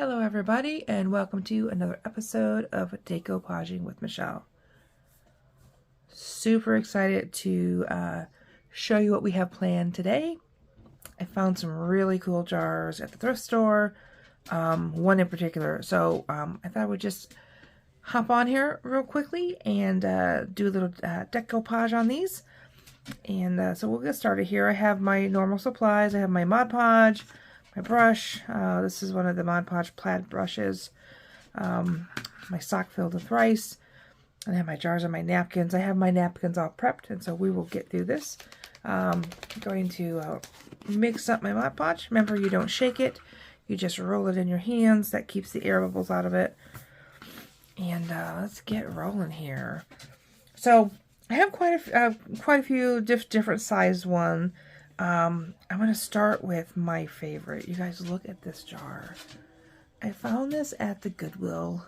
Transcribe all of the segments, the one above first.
Hello everybody and welcome to another episode of Decoupaging with Michelle. Super excited to show you what we have planned today. I found some really cool jars at the thrift store, one in particular. So I thought I would just hop on here real quickly and do a little decoupage on these. And so we'll get started here. I have my normal supplies. I have my Mod Podge, my brush. This is one of the Mod Podge plaid brushes. My sock filled with rice. And I have my jars and my napkins. I have my napkins all prepped, and so we will get through this. I'm going to mix up my Mod Podge. Remember, you don't shake it. You just roll it in your hands. That keeps the air bubbles out of it. And let's get rolling here. So I have quite a few different sized one. I'm going to start with my favorite. You guys, look at this jar. I found this at the Goodwill,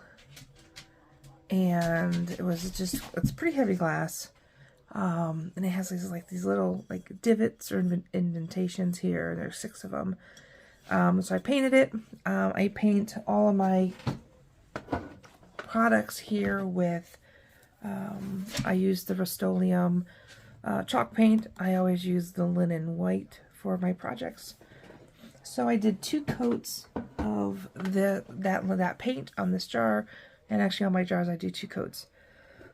and it's pretty heavy glass. And it has these little divots or indentations here. There's 6 of them. So I painted it. I paint all of my products here with, I use the Rust-Oleum chalk paint. I always use the linen white for my projects. So I did 2 coats of that paint on this jar, and actually on my jars I do 2 coats.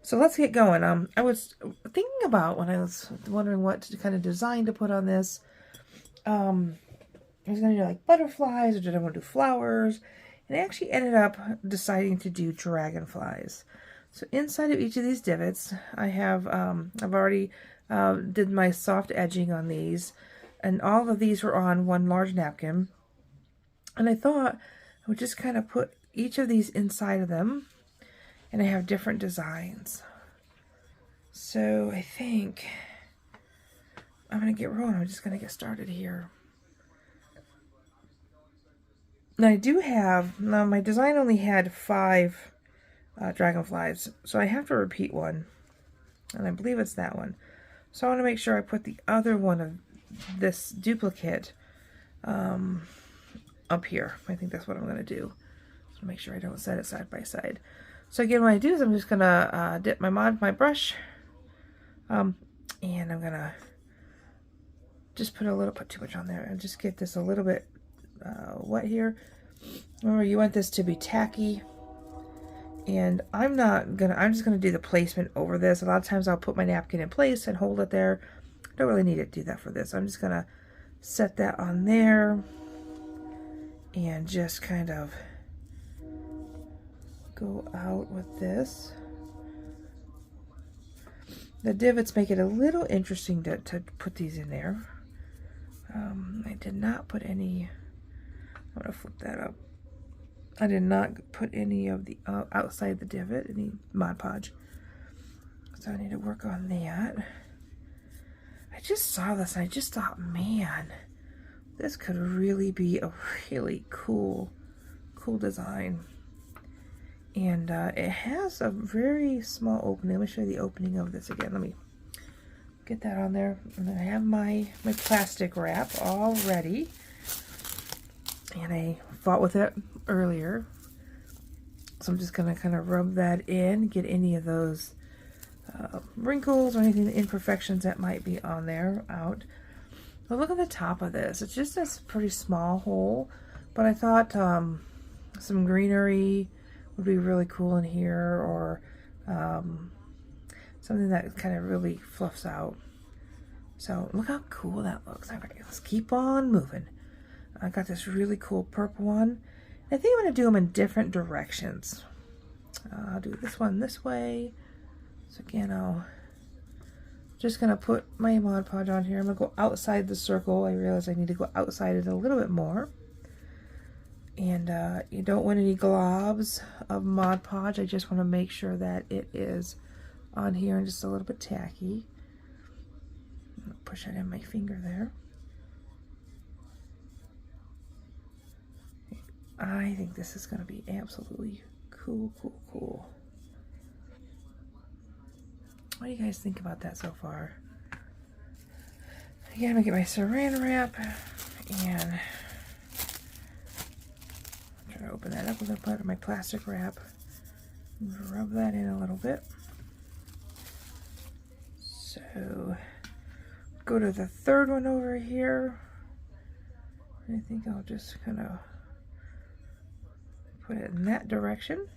So let's get going. I was thinking about, when I was wondering what kind of design to put on this, I was going to do like butterflies, or did I want to do flowers? And I actually ended up deciding to do dragonflies. So inside of each of these divots, I have, I've already did my soft edging on these, and all of these were on one large napkin. And I thought I would just kind of put each of these inside of them, and I have different designs. So I think I'm going to get rolling. I'm just going to get started here. Now I do have, now my design only had 5 dragonflies, so I have to repeat one, and I believe it's that one. So I want to make sure I put the other one of this duplicate up here. I think that's what I'm going to do. So make sure I don't set it side by side. So again, what I do is I'm just going to dip my brush, and I'm going to just put too much on there, and just get this a little bit wet here. Remember, you want this to be tacky. And I'm just gonna do the placement over this. A lot of times I'll put my napkin in place and hold it there. I don't really need to do that for this. I'm just gonna set that on there and just kind of go out with this. The divots make it a little interesting to put these in there. I did not put any, I'm gonna flip that up. I did not put any of the outside the divot, any Mod Podge. So I need to work on that. I just saw this and I just thought, man, this could really be a really cool design. And it has a very small opening. Let me show you the opening of this again. Let me get that on there. And then I have my plastic wrap all ready. And I fought with it earlier, so I'm just going to kind of rub that in, get any of those wrinkles or anything, imperfections that might be on there out. But look at the top of this. It's just a pretty small hole, but I thought some greenery would be really cool in here, or something that kind of really fluffs out. So look how cool that looks. Okay, let's keep on moving. I got this really cool purple one. I think I'm going to do them in different directions. I'll do this one this way. So again, I'm just going to put my Mod Podge on here. I'm going to go outside the circle. I realize I need to go outside it a little bit more. And you don't want any globs of Mod Podge. I just want to make sure that it is on here and just a little bit tacky. I'm going to push it in my finger there. I think this is going to be absolutely cool. What do you guys think about that so far? Again, I'm going to get my saran wrap and try to to open that up. I'm going to put it in my plastic wrap. Rub that in a little bit. So, go to the third one over here. I think I'll just kind of put it in that direction.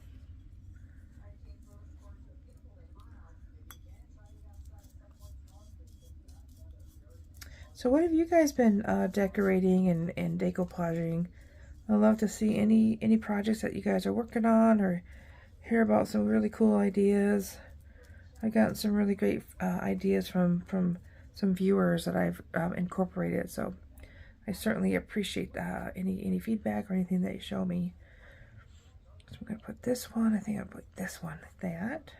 So what have you guys been decorating and decoupaging? I'd love to see any projects that you guys are working on, or hear about some really cool ideas. I got some really great ideas from some viewers that I've incorporated, so I certainly appreciate any feedback or anything that you show me. So I'm going to put this one, I think I'll put this one like that.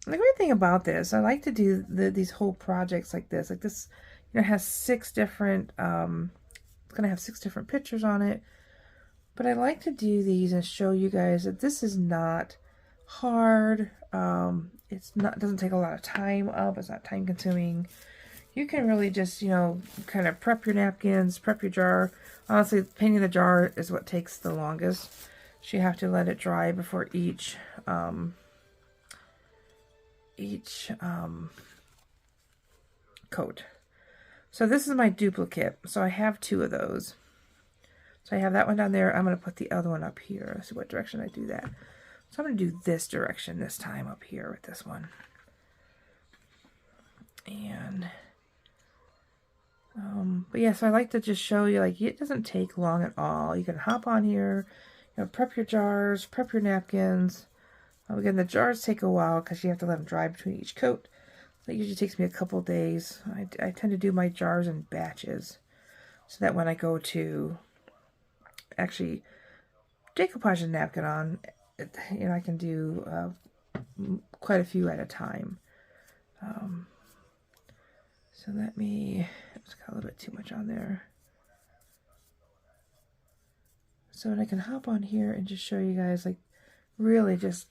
And the great thing about this, I like to do these whole projects like this. Like this, you know, has 6 different, it's going to have 6 different pictures on it. But I like to do these and show you guys that this is not hard. It doesn't take a lot of time up. It's not time consuming. You can really just, you know, kind of prep your napkins, prep your jar. Honestly, painting the jar is what takes the longest. So you have to let it dry before each coat. So this is my duplicate. So I have 2 of those. So I have that one down there. I'm going to put the other one up here. Let's see what direction I do that. So I'm going to do this direction this time up here with this one. And, but yeah, so I like to just show you, like, it doesn't take long at all. You can hop on here, you know, prep your jars, prep your napkins. Again, the jars take a while because you have to let them dry between each coat. That usually takes me a couple days. I tend to do my jars in batches, so that when I go to actually decoupage a napkin on, you know, I can do quite a few at a time. So let me, it's got a little bit too much on there. So I can hop on here and just show you guys, like, really just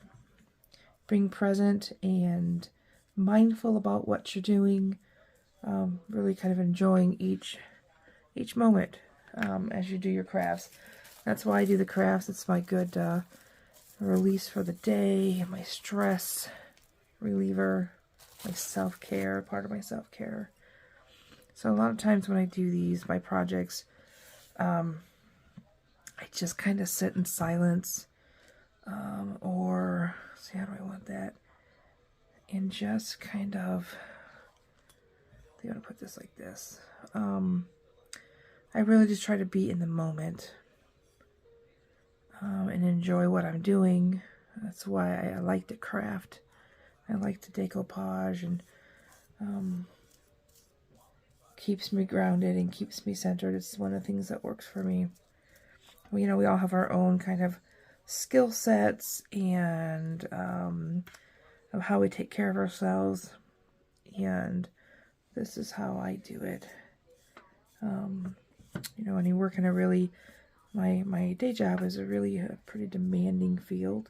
being present and mindful about what you're doing. Really kind of enjoying each moment as you do your crafts. That's why I do the crafts. It's my good release for the day, my stress reliever, my self-care, part of my self-care. So a lot of times when I do these, my projects, I just kind of sit in silence, or, see, how do I want that? And just kind of, I think I'm going to put this like this. I really just try to be in the moment and enjoy what I'm doing. That's why I like to craft. I like to decoupage, and keeps me grounded and keeps me centered. It's one of the things that works for me. Well, you know, we all have our own kind of skill sets and of how we take care of ourselves, and this is how I do it. You know, when you work in a really, my day job is a really pretty demanding field,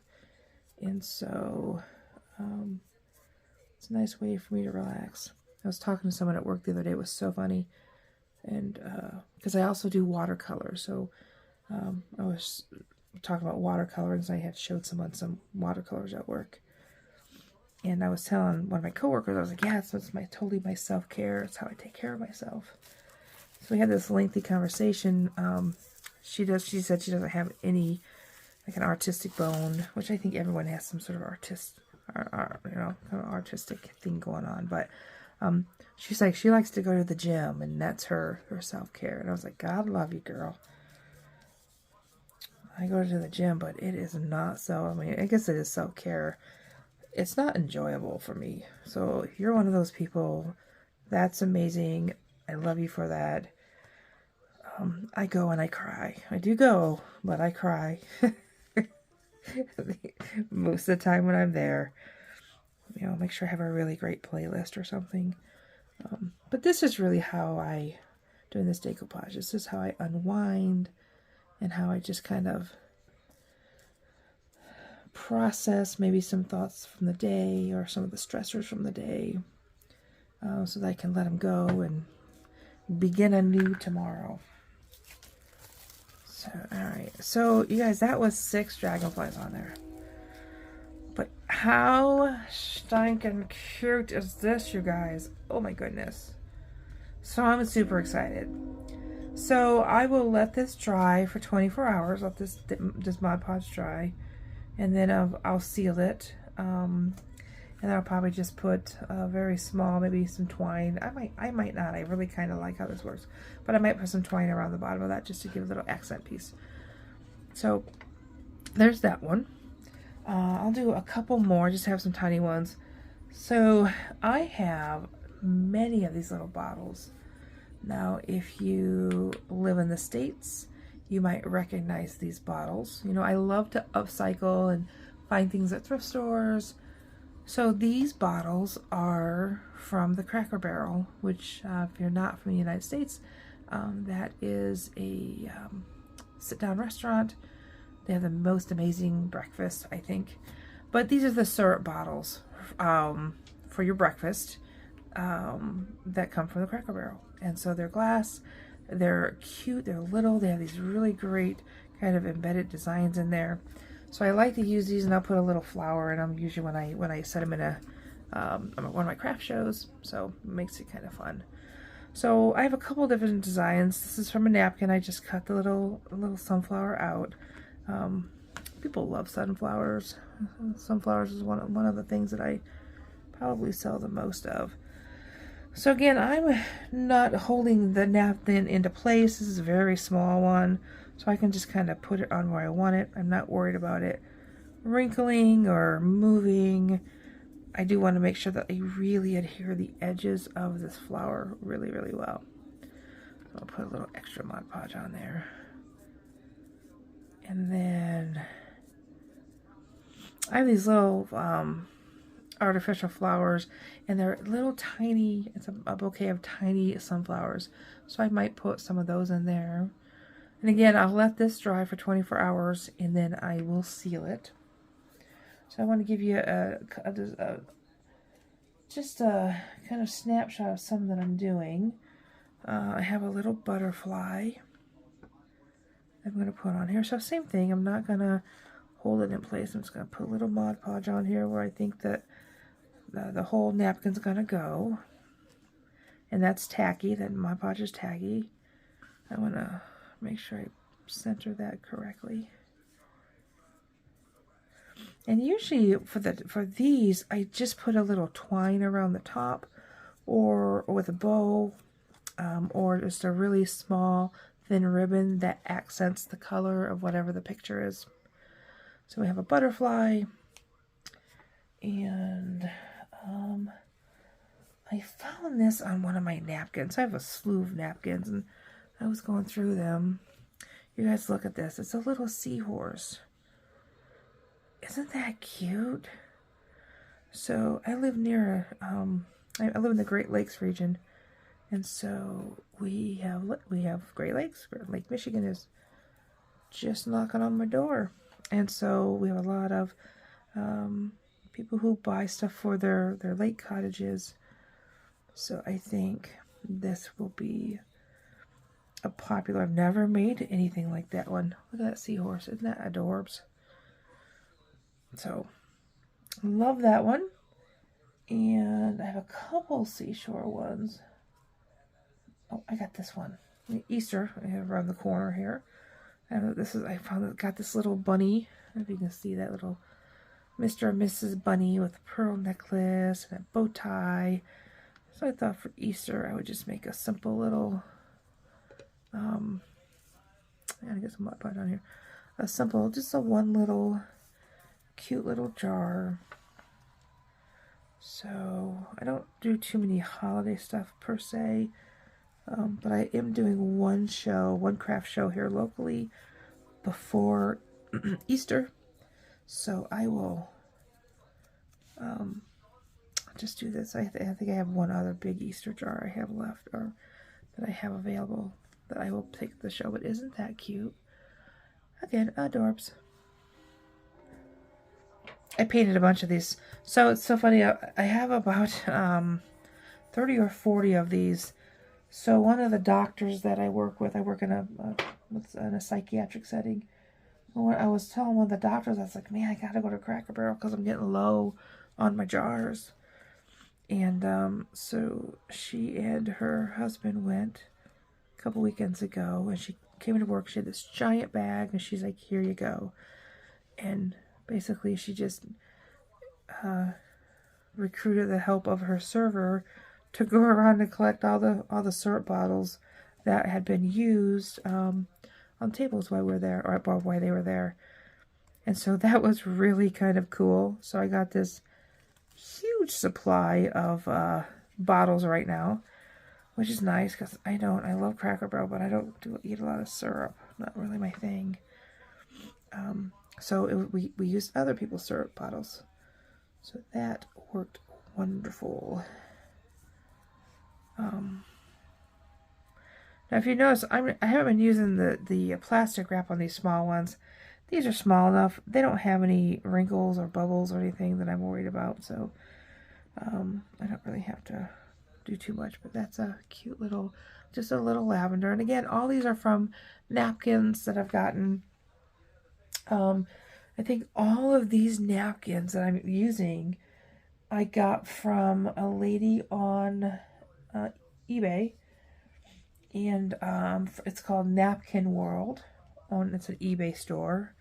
and so it's a nice way for me to relax. I was talking to someone at work the other day. It was so funny, and because I also do watercolor, so I was talking about watercolors. I had showed someone some watercolors at work, and I was telling one of my coworkers, I was like, yeah, it's totally my self-care. It's how I take care of myself. So we had this lengthy conversation. She said she doesn't have any, like, an artistic bone, which I think everyone has some sort of you know, kind of artistic thing going on. But she's like, she likes to go to the gym, and that's her self-care. And I was like, God love you, girl. I go to the gym, but it is not so. I mean, I guess it is self-care. It's not enjoyable for me. So if you're one of those people, that's amazing. I love you for that. I go and I cry. I do go, but I cry. Most of the time when I'm there. You know, make sure I have a really great playlist or something. But this is really how I, doing this decoupage, this is how I unwind, and how I just kind of process maybe some thoughts from the day or some of the stressors from the day, so that I can let them go and begin anew tomorrow. Alright, so you guys, that was 6 dragonflies on there. But how stinking cute is this, you guys? Oh my goodness. So I'm super excited. So I will let this dry for 24 hours. Let this Mod Podge dry. And then I'll seal it. And I'll probably just put very small, maybe some twine. I might not. I really kind of like how this works. But I might put some twine around the bottom of that just to give a little accent piece. So there's that one. I'll do a couple more, just have some tiny ones. So I have many of these little bottles. Now, if you live in the States, you might recognize these bottles. You know, I love to upcycle and find things at thrift stores. So these bottles are from the Cracker Barrel, which if you're not from the United States, that is a sit-down restaurant. They have the most amazing breakfast, I think. But these are the syrup bottles for your breakfast that come from the Cracker Barrel. And so they're glass, they're cute, they're little, they have these really great kind of embedded designs in there. So I like to use these, and I'll put a little flower in them usually when I set them in one of my craft shows. So it makes it kind of fun. So I have a couple different designs. This is from a napkin. I just cut the little sunflower out. People love sunflowers. Sunflowers is one of the things that I probably sell the most of. So again, I'm not holding the napkin into place. This is a very small one, so I can just kind of put it on where I want it. I'm not worried about it wrinkling or moving. I do want to make sure that I really adhere the edges of this flower really, really well. So I'll put a little extra Mod Podge on there. And then I have these little artificial flowers, and they're little tiny, it's a bouquet of tiny sunflowers. So I might put some of those in there. And again, I'll let this dry for 24 hours, and then I will seal it. So I want to give you just a kind of snapshot of some that I'm doing. I have a little butterfly I'm going to put on here. So same thing, I'm not going to hold it in place. I'm just going to put a little Mod Podge on here where I think that the whole napkin's going to go. And that's tacky, that Mod Podge is tacky. I want to make sure I center that correctly. And usually for these, I just put a little twine around the top, or with a bow, or just a really small thin ribbon that accents the color of whatever the picture is. So we have a butterfly, and I found this on one of my napkins. I have a slew of napkins, and I was going through them. You guys look at this. It's a little seahorse. Isn't that cute? So I live near, I live in the Great Lakes region, and so we have Great Lakes. Lake Michigan is just knocking on my door, and so we have a lot of people who buy stuff for their lake cottages. So I think this will be a popular. I've never made anything like that one. Look at that seahorse. Isn't that adorbs? So, love that one. And I have a couple seashore ones. Oh, I got this one. Easter, I have around the corner here. And I got this little bunny. I don't know if you can see that little Mr. and Mrs. Bunny with a pearl necklace and a bow tie. So I thought for Easter I would just make a simple little, I gotta get some Mod Podge on here. Just a one little cute little jar. So I don't do too many holiday stuff per se, but I am doing one craft show here locally before Easter. So I will just do this. I think I have one other big Easter jar I have left, or that I have available, that I will take to the show. But isn't that cute? Again, adorbs. I painted a bunch of these. So it's so funny. I have about 30 or 40 of these. So one of the doctors that I work with, I work in a in a psychiatric setting. When I was telling one of the doctors, I was like, man, I gotta go to Cracker Barrel because I'm getting low on my jars. And so she and her husband went a couple weekends ago, and she came into work. She had this giant bag, and she's like, here you go. And basically she just recruited the help of her server to go around and collect all the syrup bottles that had been used on tables while we were there, or while they were there. And so that was really kind of cool. So I got this huge supply of bottles right now, which is nice because I love Cracker Barrel, but I don't eat a lot of syrup. Not really my thing. So we used other people's syrup bottles. So that worked wonderful. Now if you notice, I haven't been using the plastic wrap on these small ones. These are small enough. They don't have any wrinkles or bubbles or anything that I'm worried about. So I don't really have to do too much. But that's a cute little, just a little lavender. And again, all these are from napkins that I've gotten. I think all of these napkins that I'm using, I got from a lady on eBay, and it's called Napkin World. It's an eBay store,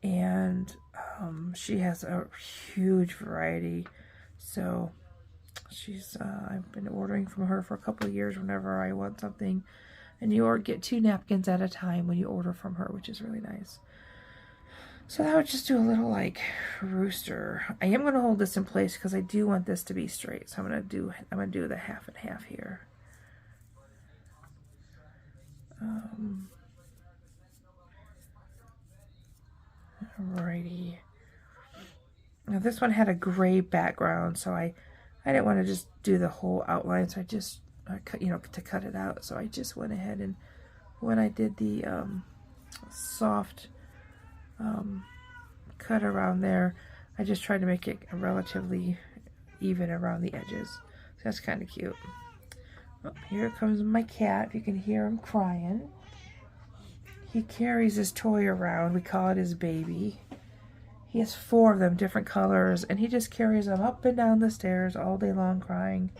and she has a huge variety. So I've been ordering from her for a couple of years whenever I want something, and you get 2 napkins at a time when you order from her, which is really nice. So I would just do a little like rooster. I am going to hold this in place because I do want this to be straight. So I'm going to do the half and half here. Alrighty. Now this one had a gray background, so I didn't want to just do the whole outline. So I just cut, to cut it out. So I just went ahead and when I did the soft cut around there, I just tried to make it relatively even around the edges. So that's kind of cute. Oh, here comes my cat. You can hear him crying. He carries his toy around. We call it his baby. He has 4 of them, different colors, and he just carries them up and down the stairs all day long crying.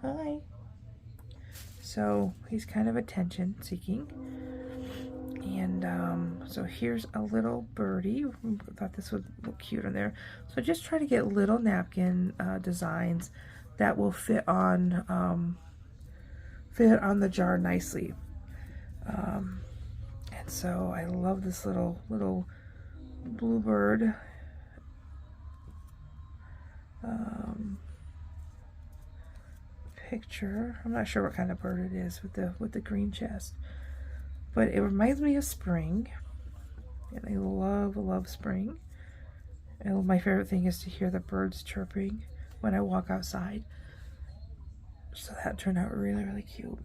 Hi. So he's kind of attention seeking. And so here's a little birdie. I thought this would look cute on there. So just try to get little napkin designs that will fit on the jar nicely. And so I love this little bluebird. Picture. I'm not sure what kind of bird it is with the green chest. But it reminds me of spring, and I love spring. And my favorite thing is to hear the birds chirping when I walk outside. So that turned out really cute.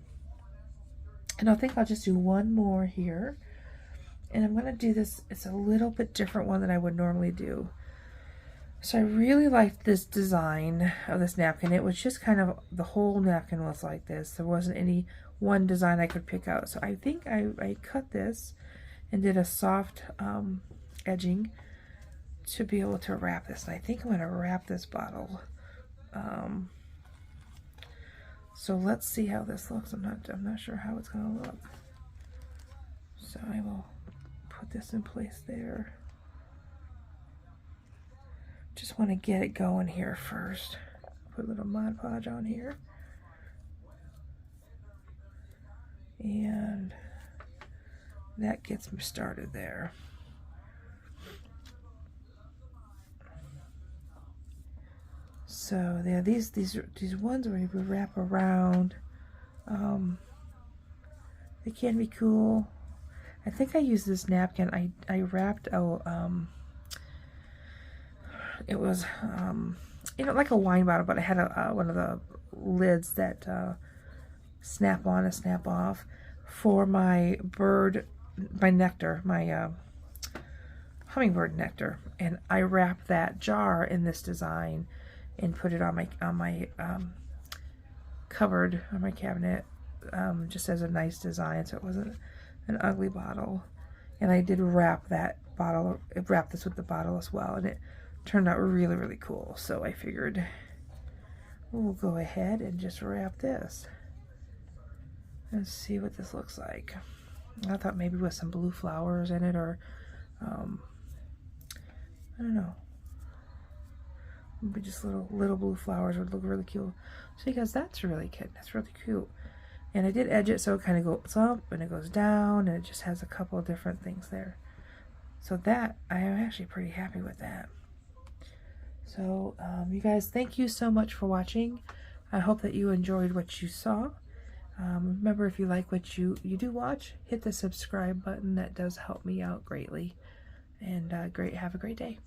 And I think I'll just do one more here. And I'm going to do this, it's a little bit different one than I would normally do. So I really liked this design of this napkin. It was just kind of, the whole napkin was like this. There wasn't any one design I could pick out. So I think I cut this and did a soft edging to be able to wrap this. And I think I'm going to wrap this bottle. So let's see how this looks. I'm not sure how it's going to look. So I will put this in place there. Just want to get it going here first. Put a little Mod Podge on here. And that gets me started there. So yeah, these ones where you wrap around, they can be cool. I think I used this napkin. I wrapped it was like a wine bottle, but I had one of the lids that snap on and snap off for my nectar, my hummingbird nectar, and I wrapped that jar in this design and put it on my cupboard, on my cabinet, just as a nice design, so it wasn't an ugly bottle. And I did wrap that bottle, wrap this with the bottle as well, and it turned out really, really cool. So I figured we'll go ahead and just wrap this and see what this looks like. I thought maybe with some blue flowers in it, or I don't know, maybe just little blue flowers would look really cute. So because that's really cute, that's really cute. And I did edge it so it kind of goes up and it goes down, and it just has a couple of different things there. So that, I am actually pretty happy with that. So you guys, thank you so much for watching. I hope that you enjoyed what you saw. Remember, if you like what you do watch, hit the subscribe button. That does help me out greatly. And have a great day.